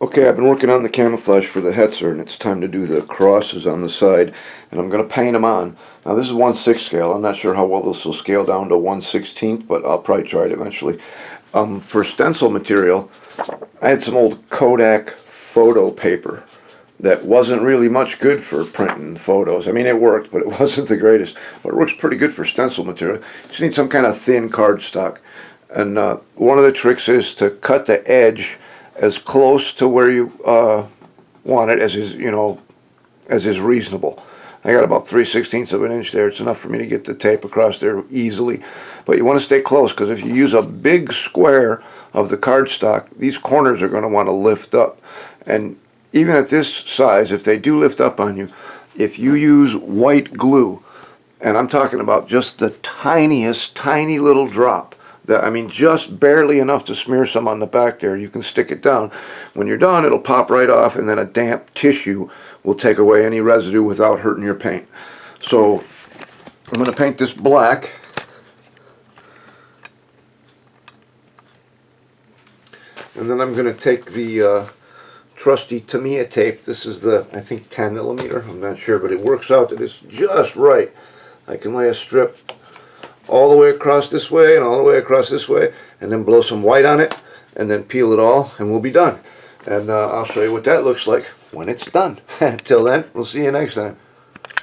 Okay, I've been working on the camouflage for the Hetzer, and it's time to do the crosses on the side, and I'm going to paint them on. Now this is 1/6 scale. I'm not sure how well this will scale down to 1/16, but I'll probably try it eventually. For stencil material, I had some old Kodak photo paper that wasn't really much good for printing photos. I mean, it worked, but it wasn't the greatest. But it works pretty good for stencil material. You just need some kind of thin cardstock. And one of the tricks is to cut the edge as close to where you want it as is reasonable. I got about 3/16 of an inch there. It's enough for me to get the tape across there easily. But you want to stay close, because if you use a big square of the cardstock, these corners are going to want to lift up. And even at this size, if they do lift up on you, if you use white glue, and I'm talking about just the tiniest, tiny little drop, I mean, just barely enough to smear some on the back there, you can stick it down. When you're done, it'll pop right off, and then a damp tissue will take away any residue without hurting your paint. So I'm going to paint this black. And then I'm going to take the trusty Tamiya tape. This is the, I think, 10 millimeter. I'm not sure, but it works out that it's just right. I can lay a strip all the way across this way and all the way across this way, and then blow some white on it, and then peel it all, and we'll be done. And I'll show you what that looks like when it's done. Until then, we'll see you next time.